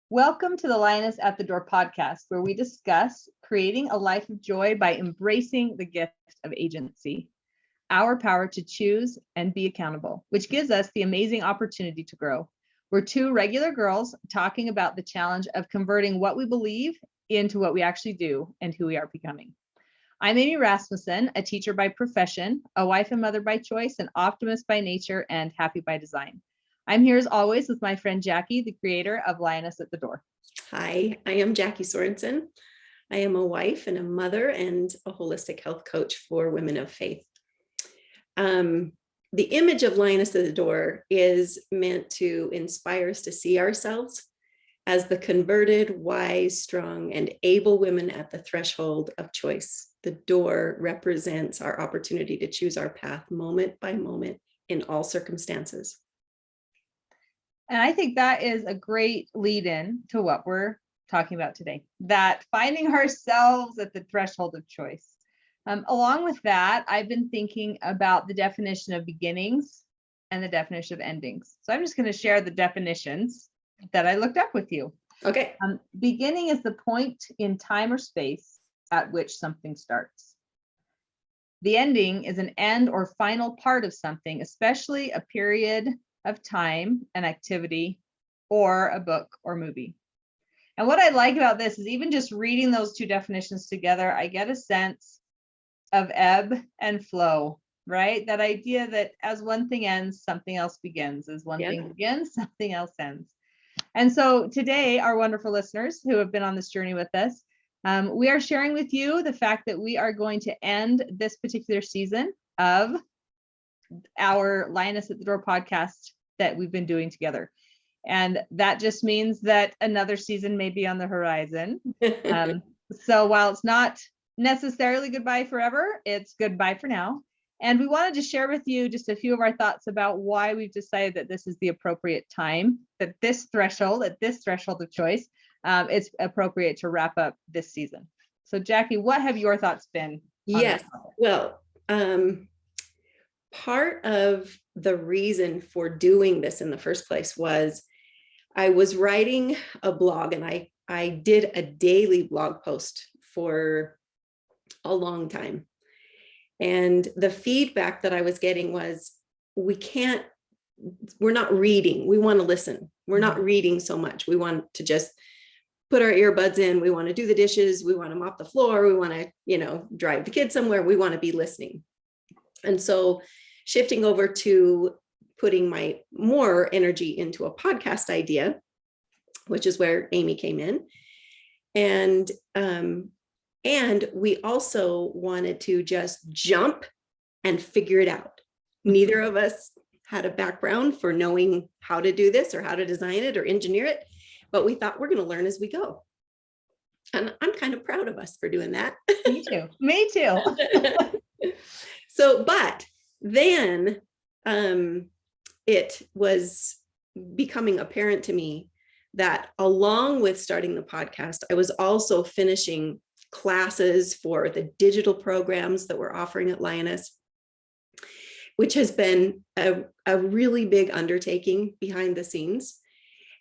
Welcome to the Lioness at the Door podcast, where we discuss creating a life of joy by embracing the gift of agency, our power to choose and be accountable, which gives us the amazing opportunity to grow. We're two regular girls talking about the challenge of converting what we believe into what we actually do and who we are becoming. I'm Amy Rasmussen, a teacher by profession, a wife and mother by choice, an optimist by nature, and happy by design. I'm here as always with my friend Jackie, the creator of Lioness at the Door. Hi, I am Jackie Sorensen. I am a wife and a mother and a holistic health coach for women of faith. The image of Lioness at the Door is meant to inspire us to see ourselves as the converted, wise, strong, and able women at the threshold of choice. The door represents our opportunity to choose our path moment by moment in all circumstances. And I think that is a great lead in to what we're talking about today, that finding ourselves at the threshold of choice. Along with that, I've been thinking about the definition of beginnings and the definition of endings. So I'm just going to share the definitions that I looked up with you. Okay. Beginning is the point in time or space at which something starts. The ending is an end or final part of something, especially a period of time, an activity, or a book or movie. And what I like about this is even just reading those two definitions together, I get a sense of ebb and flow, right? That idea that as one thing ends, something else begins. As one thing begins, something else ends. And so today, our wonderful listeners who have been on this journey with us, we are sharing with you the fact that we are going to end this particular season of our Lioness at the Door podcast that we've been doing together. And that just means that another season may be on the horizon. So while it's not necessarily goodbye forever, it's goodbye for now. And we wanted to share with you just a few of our thoughts about why we've decided that this is the appropriate time, that this threshold, at this threshold of choice, it's appropriate to wrap up this season. So Jackie, what have your thoughts been? Yes, well, part of the reason for doing this in the first place was I was writing a blog, and I did a daily blog post for a long time. And the feedback that I was getting was, we're not reading. We want to listen. We're not reading so much. We want to just put our earbuds in. We want to do the dishes. We want to mop the floor. We want to, drive the kids somewhere. We want to be listening. And so shifting over to putting my more energy into a podcast idea, which is where Amy came in. And we also wanted to just jump and figure it out. Neither of us had a background for knowing how to do this or how to design it or engineer it, but we thought we're going to learn as we go. And I'm kind of proud of us for doing that. Me too. Me too. So, but then it was becoming apparent to me that along with starting the podcast, I was also finishing classes for the digital programs that we're offering at Lioness, which has been a really big undertaking behind the scenes.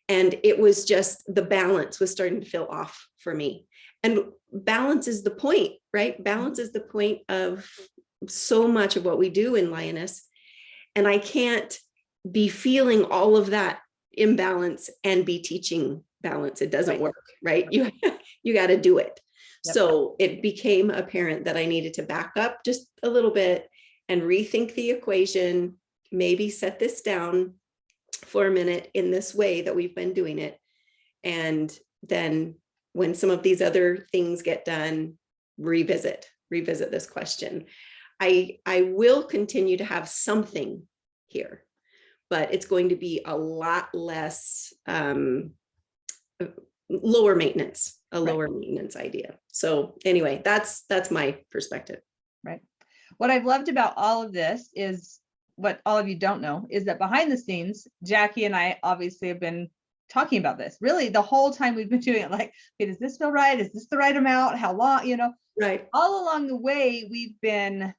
And it was just, the balance was starting to feel off for me. And balance is the point, right? Balance is the point of so much of what we do in Lioness. And I can't be feeling all of that imbalance and be teaching balance. It doesn't work, right? You got to do it. Yep. So it became apparent that I needed to back up just a little bit and rethink the equation, maybe set this down for a minute in this way that we've been doing it. And then when some of these other things get done, revisit this question. I will continue to have something here, but it's going to be a lot less lower maintenance, lower maintenance idea. So anyway, that's my perspective. Right. What I've loved about all of this is, what all of you don't know is that behind the scenes, Jackie and I obviously have been talking about this really the whole time we've been doing it. Like, okay, does this feel right? Is this the right amount? How long, right. All along the way, we've been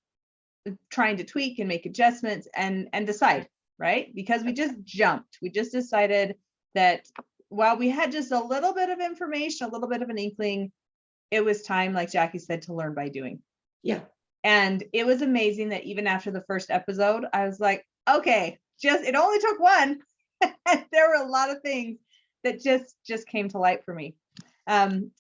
trying to tweak and make adjustments and decide, right? Because we just jumped. We just decided that while we had just a little bit of information, a little bit of an inkling, it was time, like Jackie said, to learn by doing. Yeah. And it was amazing that even after the first episode, I was like, okay, it only took one. There were a lot of things that just came to light for me. And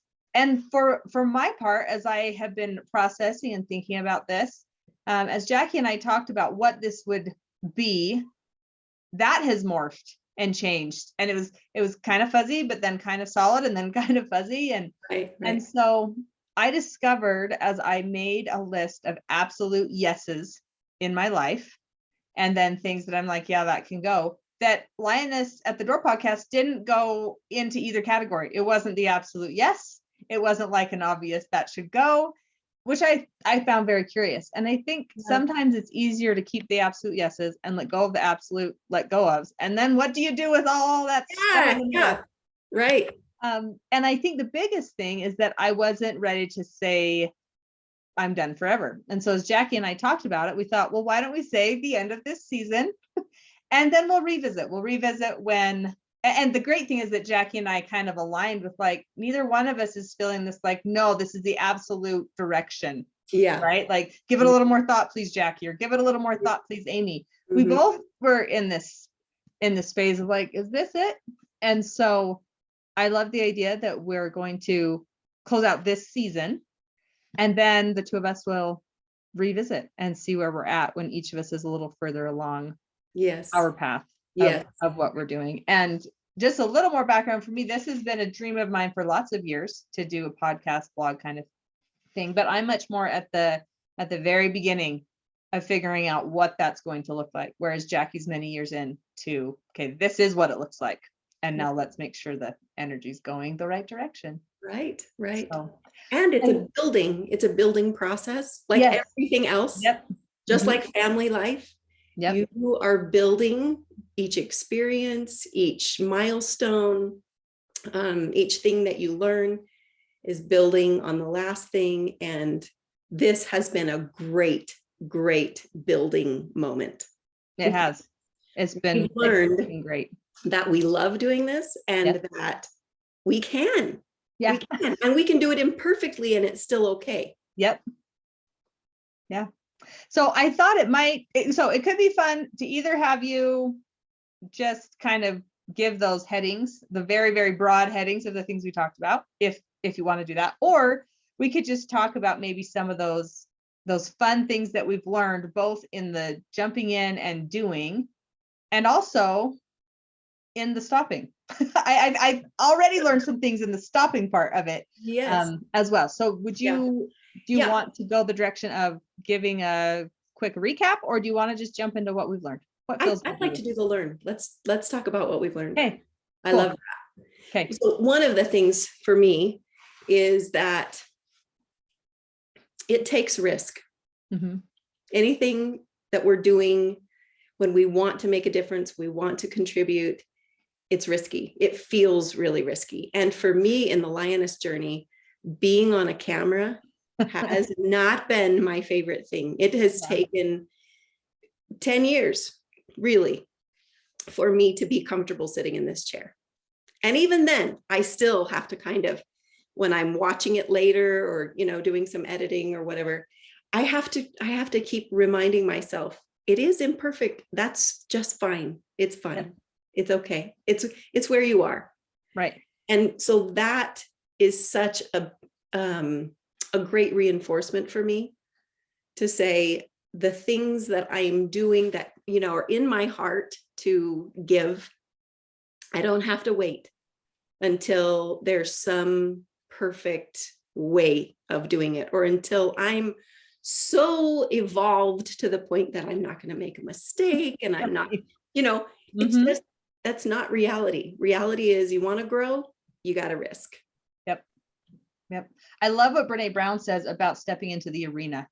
for my part, as I have been processing and thinking about this, as Jackie and I talked about what this would be, that has morphed and changed. And it was kind of fuzzy, but then kind of solid, and then kind of fuzzy. And so I discovered, as I made a list of absolute yeses in my life, and then things that I'm like, yeah, that can go, that Lioness at the Door podcast didn't go into either category. It wasn't the absolute yes. It wasn't like an obvious that should go, which I found very curious. And I think sometimes it's easier to keep the absolute yeses and let go of the absolute let go ofs. And then what do you do with all that stuff? Yeah. Right. And I think the biggest thing is that I wasn't ready to say I'm done forever. And so as Jackie and I talked about it, we thought, well, why don't we say the end of this season? And then we'll revisit. We'll revisit when, and the great thing is that Jackie and I kind of aligned with, like, neither one of us is feeling this like, no, this is the absolute direction. Yeah. Right. Like, give it a little more thought, please, Jackie, or give it a little more thought, please, Amy. Mm-hmm. We both were in this phase of like, is this it? And so I love the idea that we're going to close out this season, and then the two of us will revisit and see where we're at when each of us is a little further along our path of what we're doing. And just a little more background for me, this has been a dream of mine for lots of years, to do a podcast blog kind of thing, but I'm much more at the very beginning of figuring out what that's going to look like, whereas Jackie's many years into, okay, this is what it looks like, and now let's make sure the energy's going the right direction. Right. So, and it's a building process, like everything else. Just like family life. You are building each experience, each milestone, each thing that you learn is building on the last thing. And this has been a great building moment. It has. It's been great that we love doing this, and that we can. We can, and we can do it imperfectly, and it's still okay. Yeah. So I thought it could be fun to either have you just kind of give those headings, the very, very broad headings of the things we talked about, if you want to do that, or we could just talk about maybe some of those fun things that we've learned, both in the jumping in and doing, and also in the stopping. I've already learned some things in the stopping part of it, as well. So do you want to go the direction of giving a quick recap, or do you want to just jump into what we've learned? I'd like to do the learn. Let's talk about what we've learned. Okay, I love that. Okay. So one of the things for me is that it takes risk. Mm-hmm. Anything that we're doing when we want to make a difference, we want to contribute, it's risky. It feels really risky. And for me in the Lioness journey, being on a camera has not been my favorite thing. It has taken 10 years, really, for me to be comfortable sitting in this chair. And even then, I still have to kind of, when I'm watching it later or, doing some editing or whatever, I have to keep reminding myself, it is imperfect. That's just fine. It's fine. Yeah. It's okay. It's where you are. Right. And so that is such a great reinforcement for me to say the things that I'm doing that, are in my heart to give. I don't have to wait until there's some perfect way of doing it, or until I'm so evolved to the point that I'm not going to make a mistake and I'm not, it's just, that's not reality. Reality is, you want to grow, you got to risk. Yep. I love what Brene Brown says about stepping into the arena,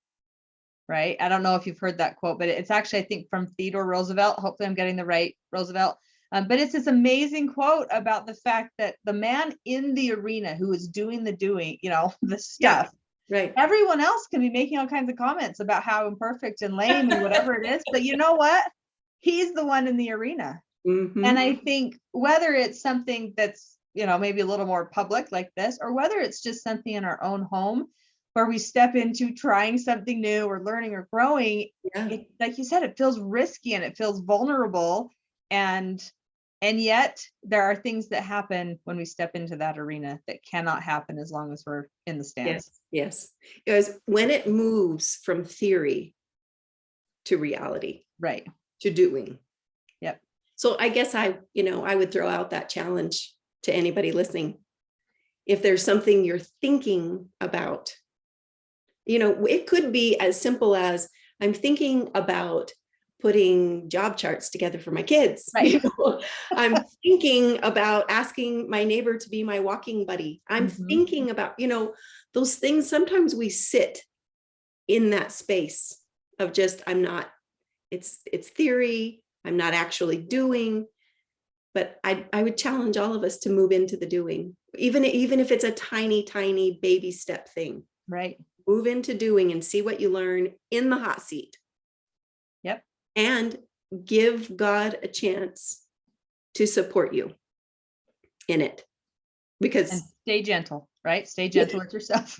right? I don't know if you've heard that quote, but it's actually, I think, from Theodore Roosevelt. Hopefully I'm getting the right Roosevelt. But it's this amazing quote about the fact that the man in the arena who is doing the the stuff, right? Everyone else can be making all kinds of comments about how imperfect and lame and whatever it is. But you know what? He's the one in the arena. Mhm. And I think whether it's something that's, maybe a little more public like this, or whether it's just something in our own home where we step into trying something new or learning or growing, Yeah. like you said, it feels risky and it feels vulnerable. And yet there are things that happen when we step into that arena that cannot happen as long as we're in the stands. Yes. Yes. Because when it moves from theory to reality, Right. to doing. Yep. So I guess I would throw out that challenge to anybody listening. If there's something you're thinking about, it could be as simple as I'm thinking about putting job charts together for my kids. Right. I'm thinking about asking my neighbor to be my walking buddy. I'm Mhm. thinking about, those things. Sometimes we sit in that space of just, it's theory. I'm not actually doing. But I would challenge all of us to move into the doing, even if it's a tiny, tiny baby step thing. Right. Move into doing and see what you learn in the hot seat. Yep. And give God a chance to support you in it. Because And stay gentle, right? Stay gentle with yourself.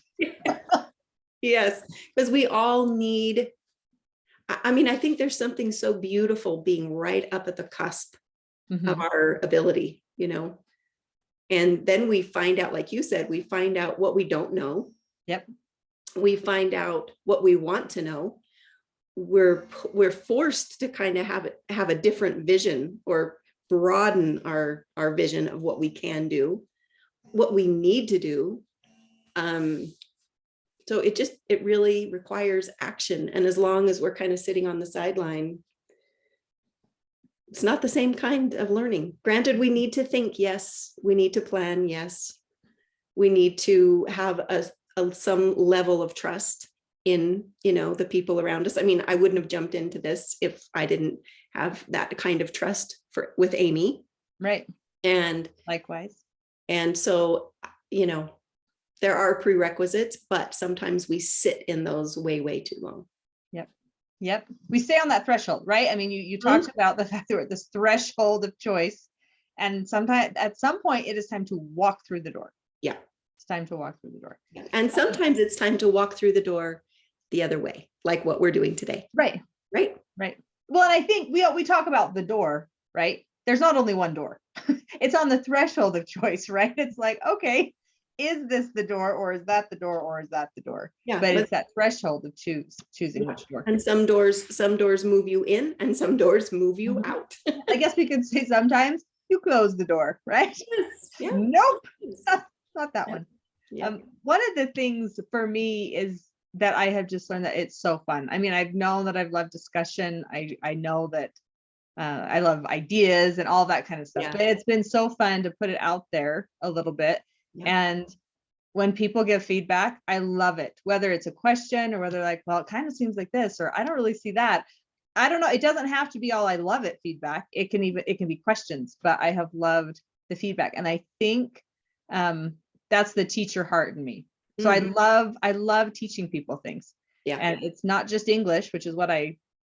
yes, because we all need, I think there's something so beautiful being right up at the cusp Mhm. of our ability, and then we find out, like you said, we find out what we don't know. Yep. We find out what we want to know. We're forced to kind of have a different vision, or broaden our vision of what we can do, what we need to do. So it really requires action. And as long as we're kind of sitting on the sideline, it's not the same kind of learning. Granted, we need to think, yes. We need to plan, yes. We need to have some level of trust in, the people around us. I mean, I wouldn't have jumped into this if I didn't have that kind of trust with Amy. Right. And likewise. And so, there are prerequisites, but sometimes we sit in those way, way too long. Yep. We stay on that threshold, right? I mean, you talked about the fact that we're at this threshold of choice. And sometimes at some point it is time to walk through the door. Yeah. It's time to walk through the door. Yeah. And sometimes it's time to walk through the door the other way, like what we're doing today. Right. Right. Right. Well, and I think we talk about the door, right? There's not only one door. It's on the threshold of choice, right? It's like, okay, is this the door, or is that the door, or is that the door? Yeah. But it's that threshold of choosing which door. And some doors move you in, and some doors move you Mhm. out. I guess we could say sometimes you close the door, right? Yes. Yeah. Nope, not that one. Yeah. One of the things for me is that I have just learned that it's so fun. I mean, I've known that I've loved discussion. I know that I love ideas and all that kind of stuff, Yeah. but it's been so fun to put it out there a little bit. Yeah. And when people give feedback, I love it, whether it's a question or whether like, well, it kind of seems like this, or I don't really see that. I don't know. It doesn't have to be all I love it feedback. It can be questions, but I have loved the feedback. And I think that's the teacher heart in me. So I love teaching people things. Yeah. And it's not just English, which is what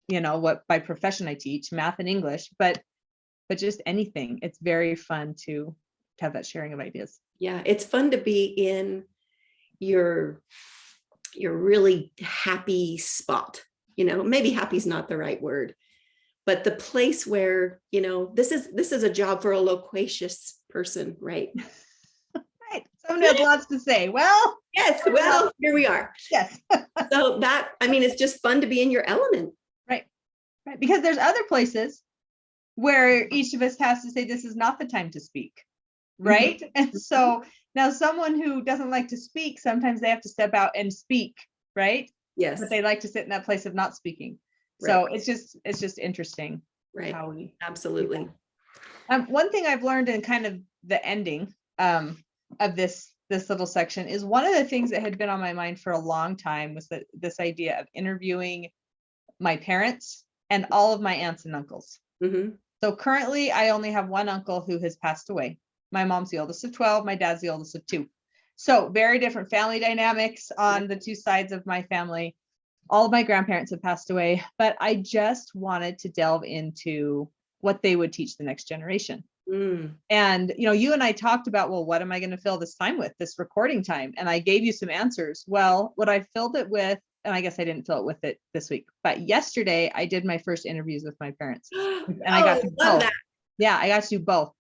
what by profession I teach, math and English, but just anything. It's very fun to have that sharing of ideas. Yeah. It's fun to be in your really happy spot. Maybe happy is not the right word, but the place where, this is a job for a loquacious person, right? Right. Someone who has lots to say. Well, yes. Well, here we are. Yes. So it's just fun to be in your element. Right. Right. Because there's other places where each of us has to say, this is not the time to speak. Right. Mm-hmm. And so now someone who doesn't like to speak, sometimes they have to step out and speak. Right. Yes. But they like to sit in that place of not speaking. Right. So it's just interesting. Right. How we absolutely. One thing I've learned in kind of the ending of this little section is one of the things that had been on my mind for a long time was this idea of interviewing my parents and all of my aunts and uncles. Mm-hmm. So currently I only have one uncle who has passed away. My mom's the oldest of 12. My dad's the oldest of 2. So very different family dynamics on the 2 sides of my family. All of my grandparents have passed away, but I just wanted to delve into what they would teach the next generation. Mm. And, you and I talked about, well, what am I going to fill this time with, this recording time? And I gave you some answers. Well, what I filled it with, and I guess I didn't fill it with it this week, but yesterday I did my first interviews with my parents, and I got to love both. that. Yeah, I got to do both.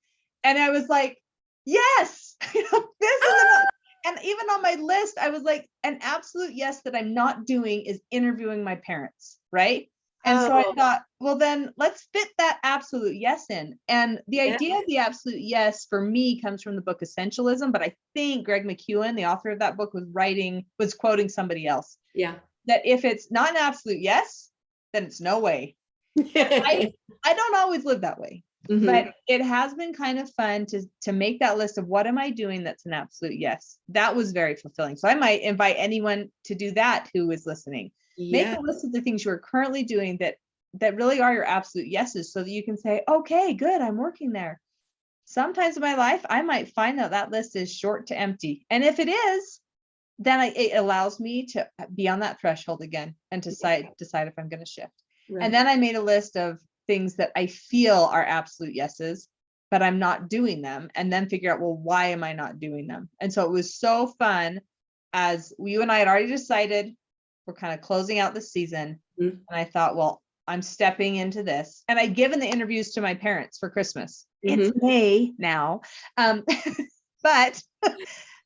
And I was like, yes, this is and even on my list, I was like, an absolute yes that I'm not doing is interviewing my parents, right? And so I thought, well, then let's fit that absolute yes in. And the idea of the absolute yes for me comes from the book Essentialism, but I think Greg McKeown, the author of that book, was quoting somebody else. Yeah. That if it's not an absolute yes, then it's no way. I don't always live that way. Mm-hmm. But it has been kind of fun to make that list of what am I doing that's an absolute yes. That was very fulfilling. So I might invite anyone to do that who is listening. Make a list of the things you are currently doing that really are your absolute yeses, so that you can say, okay, good, I'm working there. Sometimes in my life, I might find that list is short to empty. And if it is, then it allows me to be on that threshold again and decide if I'm going to shift. Right. And then I made a list of things that I feel are absolute yeses, but I'm not doing them, and then figure out, well, why am I not doing them? And so it was so fun, as you and I had already decided we're kind of closing out the season. Mm-hmm. And I thought, well, I'm stepping into this. And I'd given the interviews to my parents for Christmas. Mm-hmm. It's May now. But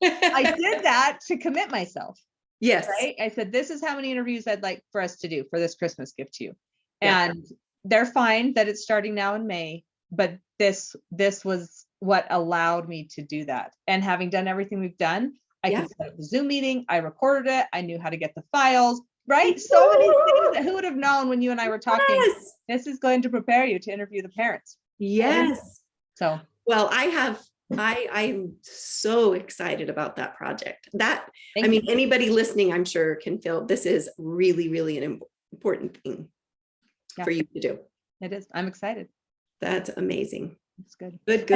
I did that to commit myself. Yes. Right. I said, this is how many interviews I'd like for us to do for this Christmas gift to you. And they're fine that it's starting now in May, but this was what allowed me to do that. And having done everything we've done, I could set up the Zoom meeting. I recorded it. I knew how to get the files, right? So many things that who would have known when you and I were talking, this is going to prepare you to interview the parents. Yes. So, well, I'm so excited about that project. Anybody listening, I'm sure can feel this is really, really an important thing for you to do. It is. I'm excited. That's amazing. That's good. Good.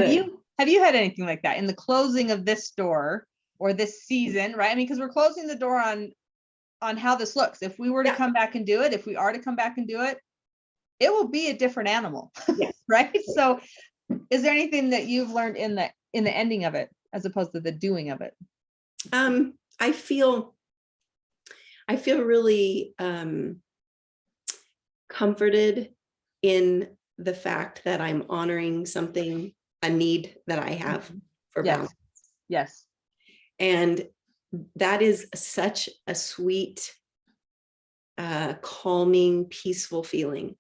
Have you had anything like that in the closing of this door or this season, right? I mean, because we're closing the door on how this looks. If we were to come back and do it, if we are to come back and do it, it will be a different animal. Yes. Right? So is there anything that you've learned in the ending of it as opposed to the doing of it? I feel really comforted in the fact that I'm honoring a need that I have for balance. Yes. And that is such a sweet, calming, peaceful feeling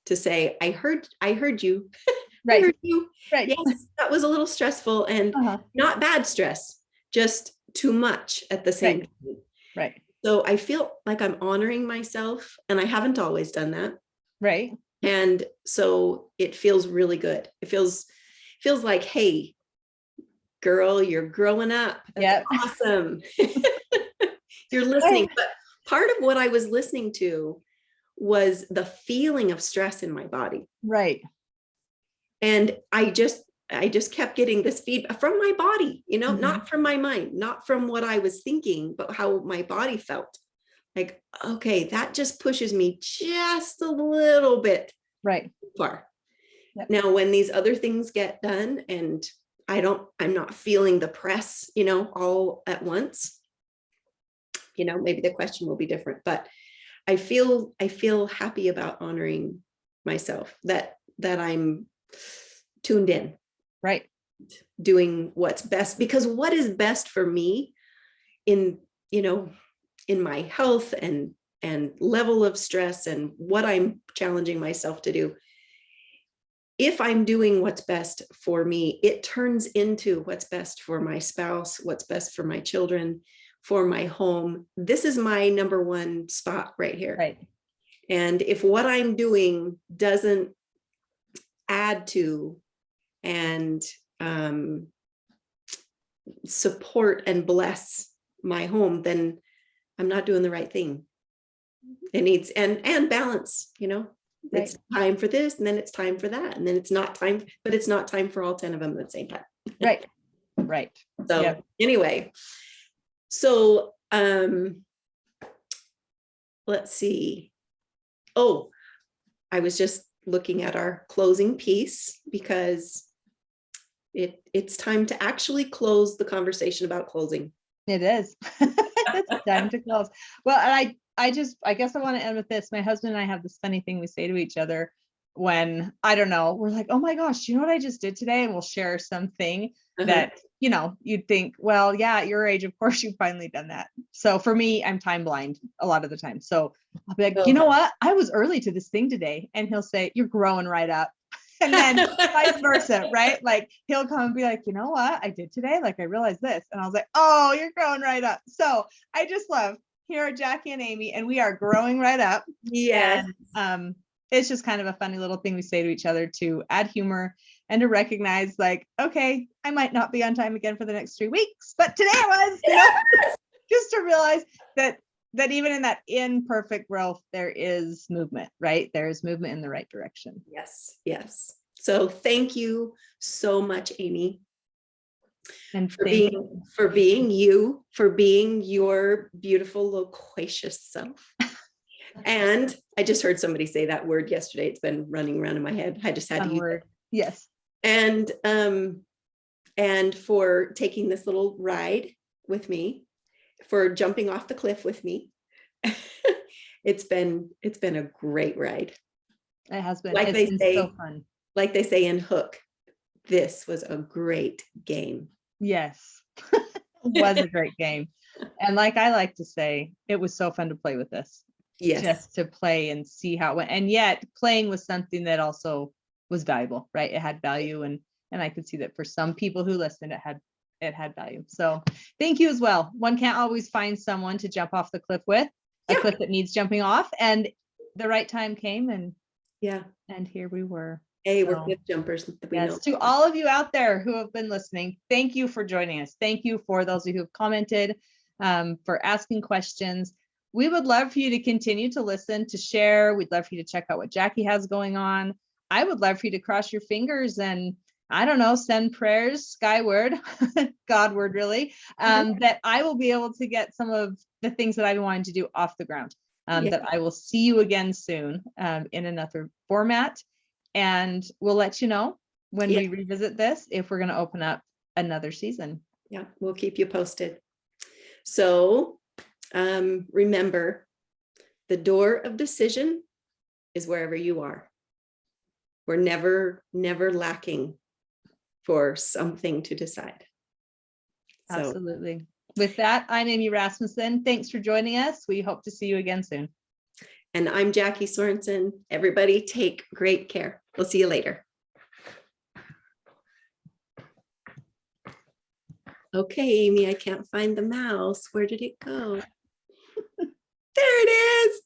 to say, I heard you. Right. I heard you. Right. Yes, that was a little stressful and not bad stress, just too much at the same time. Right. So I feel like I'm honoring myself, and I haven't always done that. Right. And so it feels really good. It feels like, hey, girl, you're growing up. That's awesome. You're listening. But part of what I was listening to was the feeling of stress in my body. Right. And I just kept getting this feedback from my body, not from my mind, not from what I was thinking, but how my body felt. Like, okay, that just pushes me just a little bit far. Yep. Now, when these other things get done and I'm not feeling the press, all at once, maybe the question will be different, but I feel happy about honoring myself, that I'm tuned in, right, doing what's best, because what is best for me in my health and level of stress and what I'm challenging myself to do. If I'm doing what's best for me, it turns into what's best for my spouse, what's best for my children, for my home. This is my number one spot right here. Right. And if what I'm doing doesn't add to and support and bless my home, then I'm not doing the right thing. It needs and balance, It's time for this, and then it's time for that, and then it's not time, but it's not time for all 10 of them at the same time. Right. So anyway, so let's see. Oh, I was just looking at our closing piece, because it's time to actually close the conversation about closing. It is. It's time to close. Well, and I guess I want to end with this. My husband and I have this funny thing we say to each other when, I don't know, we're like, oh my gosh, you know what I just did today? And we'll share something that, you'd think, well, yeah, at your age, of course, you've finally done that. So for me, I'm time blind a lot of the time. So I'll be like, you know what? I was early to this thing today. And he'll say, you're growing right up. And then vice versa, right? Like he'll come and be like, you know what I did today? Like I realized this. And I was like, oh, you're growing right up. So I just love, here are Jackie and Amy, and we are growing right up. Yes. And it's just kind of a funny little thing we say to each other to add humor and to recognize, like, okay, I might not be on time again for the next 3 weeks, but today I was, just to realize that even in that imperfect growth, there is movement, right? There is movement in the right direction. Yes. Yes. So thank you so much, Amy. And for being you, for being your beautiful, loquacious self. And I just heard somebody say that word yesterday. It's been running around in my head. I just had to use it. Yes. And for taking this little ride with me, for jumping off the cliff with me. It's been a great ride. It has been. Like It's been so fun. Like they say in Hook, this was a great game. Yes. It was a great game. And like I like to say, it was so fun to play with this. Yes. Just to play and see how it went. And yet playing was something that also was valuable, right? It had value. And I could see that for some people who listened, it had value. So thank you as well. One can't always find someone to jump off the cliff with, a cliff that needs jumping off. And the right time came, and here we were. Hey, we're cliff jumpers. Yes, to all of you out there who have been listening, thank you for joining us. Thank you for those of you who have commented, for asking questions. We would love for you to continue to listen, to share. We'd love for you to check out what Jackie has going on. I would love for you to cross your fingers and, I don't know, send prayers skyward, Godward really, that I will be able to get some of the things that I've been wanting to do off the ground, that I will see you again soon in another format. And we'll let you know when we revisit this, if we're going to open up another season. Yeah, we'll keep you posted. So remember, the door of decision is wherever you are. We're never lacking for something to decide. Absolutely. With that, I'm Amy Rasmussen. Thanks for joining us. We hope to see you again soon. And I'm Jackie Sorensen. Everybody take great care. We'll see you later. Okay, Amy, I can't find the mouse. Where did it go? There it is.